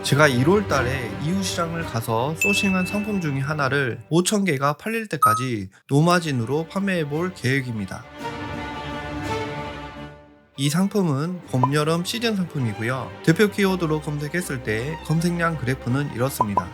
제가 1월 달에 이웃시장을 가서 소싱한 상품 중에 하나를 5,000개가 팔릴 때까지 노마진으로 판매해 볼 계획입니다. 이 상품은 봄, 여름 시즌 상품이고요. 대표 키워드로 검색했을 때 검색량 그래프는 이렇습니다.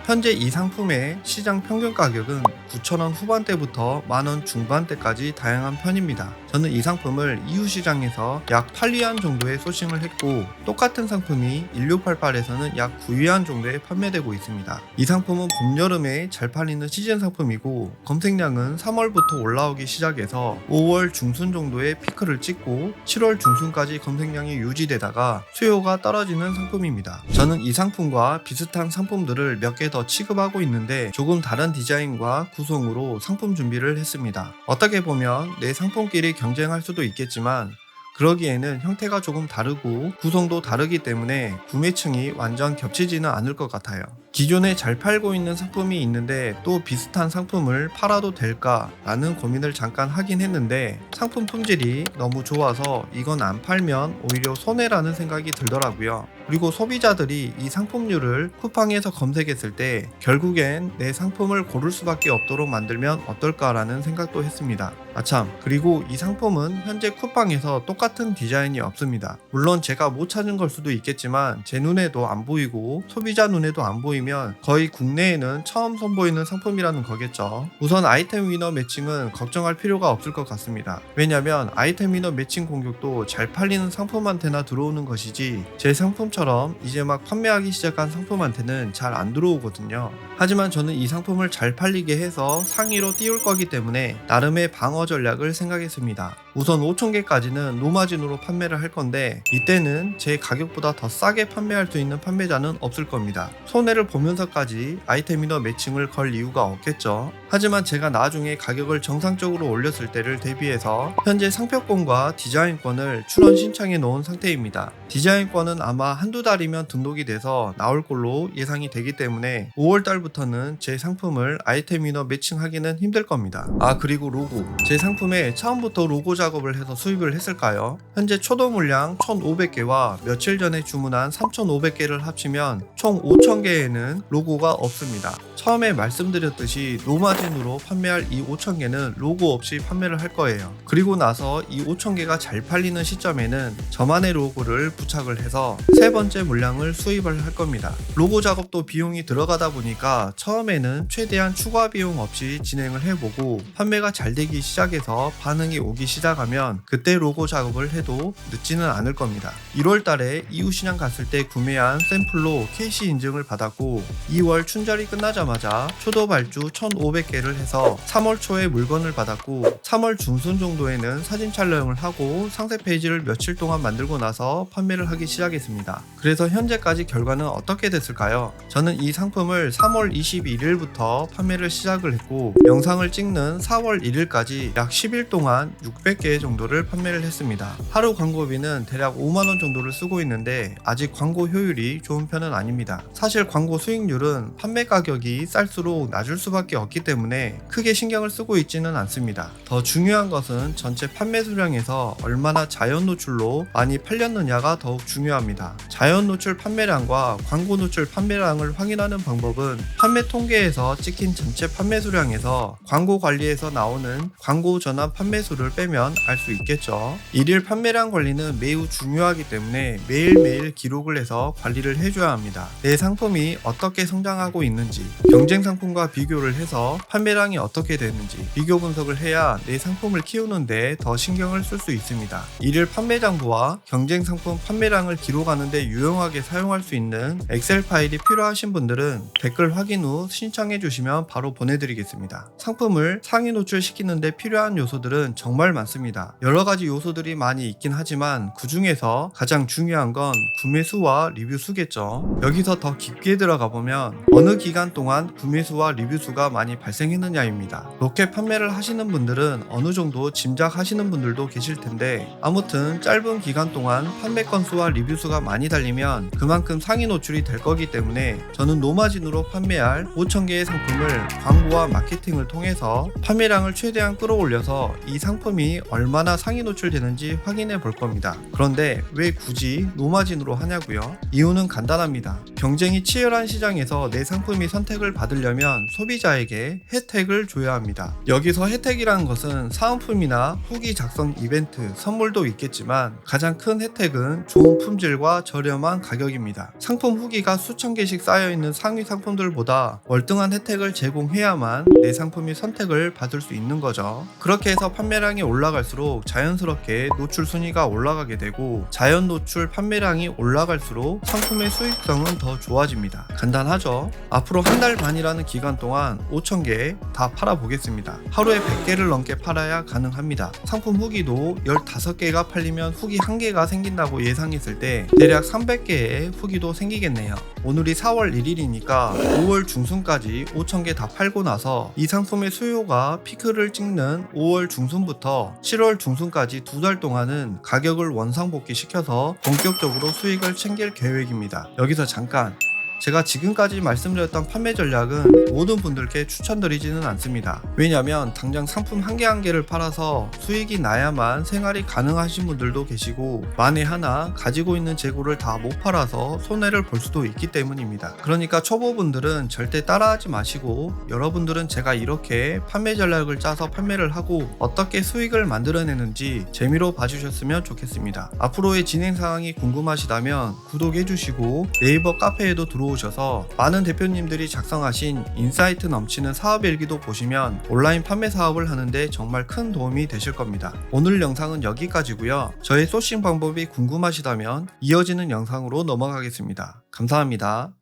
현재 이 상품의 시장 평균 가격은 9,000원 후반대부터 만원 중반대까지 다양한 편입니다. 저는 이 상품을 이웃시장에서 약 8위안 정도에 소싱을 했고, 똑같은 상품이 1688에서는 약 9위안 정도에 판매되고 있습니다. 이 상품은 봄, 여름에 잘 팔리는 시즌 상품이고, 검색량은 3월부터 올라오기 시작해서 5월 중순 정도에 피크를 찍고 7월 중순까지 검색량이 유지되다가 수요가 떨어지는 상품입니다. 저는 이 상품과 비슷한 상품들을 몇 개 더 취급하고 있는데 조금 다른 디자인과 구성으로 상품 준비를 했습니다. 어떻게 보면 내 상품끼리 경쟁할 수도 있겠지만 그러기에는 형태가 조금 다르고 구성도 다르기 때문에 구매층이 완전 겹치지는 않을 것 같아요. 기존에 잘 팔고 있는 상품이 있는데 또 비슷한 상품을 팔아도 될까 라는 고민을 잠깐 하긴 했는데, 상품 품질이 너무 좋아서 이건 안 팔면 오히려 손해라는 생각이 들더라고요. 그리고 소비자들이 이 상품류를 쿠팡에서 검색했을 때 결국엔 내 상품을 고를 수밖에 없도록 만들면 어떨까라는 생각도 했습니다. 아참, 그리고 이 상품은 현재 쿠팡에서 똑같은 디자인이 없습니다. 물론 제가 못 찾은 걸 수도 있겠지만 제 눈에도 안 보이고 소비자 눈에도 안 보이면 거의 국내에는 처음 선보이는 상품이라는 거겠죠. 우선 아이템 위너 매칭은 걱정할 필요가 없을 것 같습니다. 왜냐면 아이템 위너 매칭 공격도 잘 팔리는 상품한테나 들어오는 것이지 제 상품처럼 이제 막 판매하기 시작한 상품한테는 잘 안 들어오거든요. 하지만 저는 이 상품을 잘 팔리게 해서 상위로 띄울 거기 때문에 나름의 방어 전략을 생각했습니다. 우선 5,000개까지는 노마진으로 판매를 할 건데, 이때는 제 가격보다 더 싸게 판매할 수 있는 판매자는 없을 겁니다. 손해를 보면서까지 아이템 위너 매칭을 걸 이유가 없겠죠. 하지만 제가 나중에 가격을 정상적으로 올렸을 때를 대비해서 현재 상표권과 디자인권을 출원 신청해 놓은 상태입니다. 디자인권은 아마 한두 달이면 등록이 돼서 나올 걸로 예상이 되기 때문에 5월달부터는 제 상품을 아이템 위너 매칭하기는 힘들 겁니다. 그리고 로고, 제 상품에 처음부터 로고 작업을 해서 수입을 했을까요? 현재 초도 물량 1,500개와 며칠 전에 주문한 3,500개를 합치면 총 5,000개에는 로고가 없습니다. 처음에 말씀드렸듯이 노마진으로 판매할 이 5,000개는 로고 없이 판매를 할 거예요. 그리고 나서 이 5,000개가 잘 팔리는 시점에는 저만의 로고를 부착을 해서 세 번째 물량을 수입을 할 겁니다. 로고 작업도 비용이 들어가다 보니까 처음에는 최대한 추가 비용 없이 진행을 해보고, 판매가 잘 되기 시작해서 반응이 오기 시작하면 그때 로고 작업을 해도 늦지는 않을 겁니다. 1월 달에 이웃시장 갔을 때 구매한 샘플로 KC 인증을 받았고, 2월 춘절이 끝나자마자 초도 발주 1,500개를 해서 3월 초에 물건을 받았고, 3월 중순 정도에는 사진 촬영을 하고 상세 페이지를 며칠 동안 만들고 나서 판매를 하기 시작했습니다. 그래서 현재까지 결과는 어떻게 됐을까요? 저는 이 상품을 3월 21일부터 판매를 시작을 했고, 영상을 찍는 4월 1일까지 약 10일 동안 600개 정도를 판매를 했습니다. 하루 광고비는 대략 5만원 정도를 쓰고 있는데 아직 광고 효율이 좋은 편은 아닙니다. 사실 광고 수익률은 판매 가격이 쌀수록 낮을 수밖에 없기 때문에 크게 신경을 쓰고 있지는 않습니다. 더 중요한 것은 전체 판매 수량에서 얼마나 자연 노출로 많이 팔렸느냐가 더욱 중요합니다. 자연 노출 판매량과 광고 노출 판매량을 확인하는 방법은 판매 통계에서 찍힌 전체 판매 수량에서 광고 관리에서 나오는 광고 전환 판매 수를 빼면 알 수 있겠죠. 일일 판매량 관리는 매우 중요하기 때문에 매일매일 기록을 해서 관리를 해줘야 합니다. 내 상품이 어떻게 성장하고 있는지, 경쟁 상품과 비교를 해서 판매량이 어떻게 되는지 비교 분석을 해야 내 상품을 키우는데 더 신경을 쓸 수 있습니다. 일일 판매 장부와 경쟁 상품 판매량을 기록하는 데 유용하게 사용할 수 있는 엑셀 파일이 필요하신 분들은 댓글 확인 후 신청해 주시면 바로 보내드리겠습니다. 상품을 상위 노출시키는 데 필요한 요소들은 정말 많습니다. 여러 가지 요소들이 많이 있긴 하지만 그 중에서 가장 중요한 건 구매 수와 리뷰 수겠죠. 여기서 더 깊게 들어가 보면 어느 기간 동안 구매 수와 리뷰 수가 많이 발생했느냐입니다. 로켓 판매를 하시는 분들은 어느 정도 짐작하시는 분들도 계실 텐데, 아무튼 짧은 기간 동안 판매건 건수와 리뷰 수가 많이 달리면 그만큼 상위 노출이 될 거기 때문에 저는 노마진으로 판매할 5,000개의 상품을 광고와 마케팅을 통해서 판매량을 최대한 끌어올려서 이 상품이 얼마나 상위 노출되는지 확인해 볼 겁니다. 그런데 왜 굳이 노마진으로 하냐고요? 이유는 간단합니다. 경쟁이 치열한 시장에서 내 상품이 선택을 받으려면 소비자에게 혜택을 줘야 합니다. 여기서 혜택이라는 것은 사은품이나 후기 작성 이벤트, 선물도 있겠지만 가장 큰 혜택은 좋은 품질과 저렴한 가격입니다. 상품 후기가 수천 개씩 쌓여있는 상위 상품들보다 월등한 혜택을 제공해야만 내 상품이 선택을 받을 수 있는 거죠. 그렇게 해서 판매량이 올라갈수록 자연스럽게 노출 순위가 올라가게 되고 자연 노출 판매량이 올라갈수록 상품의 수익성은 더 좋아집니다. 간단하죠? 앞으로 한 달 반이라는 기간 동안 5,000개 다 팔아보겠습니다. 하루에 100개를 넘게 팔아야 가능합니다. 상품 후기도 15개가 팔리면 후기 1개가 생긴다고 예상했을 때 대략 300개의 후기도 생기겠네요. 오늘이 4월 1일이니까 5월 중순까지 5,000개 다 팔고 나서 이 상품의 수요가 피크를 찍는 5월 중순부터 7월 중순까지 2달 동안은 가격을 원상복귀 시켜서 본격적으로 수익을 챙길 계획입니다. 여기서 잠깐, 제가 지금까지 말씀드렸던 판매 전략은 모든 분들께 추천드리지는 않습니다. 왜냐면 당장 상품 한 개를 팔아서 수익이 나야만 생활이 가능하신 분들도 계시고 만에 하나 가지고 있는 재고를 다 못 팔아서 손해를 볼 수도 있기 때문입니다. 그러니까 초보분들은 절대 따라하지 마시고 여러분들은 제가 이렇게 판매 전략을 짜서 판매를 하고 어떻게 수익을 만들어내는지 재미로 봐주셨으면 좋겠습니다. 앞으로의 진행 상황이 궁금하시다면 구독해주시고 네이버 카페에도 들어오셔서 많은 대표님들이 작성하신 인사이트 넘치는 사업일기도 보시면 온라인 판매 사업을 하는데 정말 큰 도움이 되실 겁니다. 오늘 영상은 여기까지고요. 저의 소싱 방법이 궁금하시다면 이어지는 영상으로 넘어가겠습니다. 감사합니다.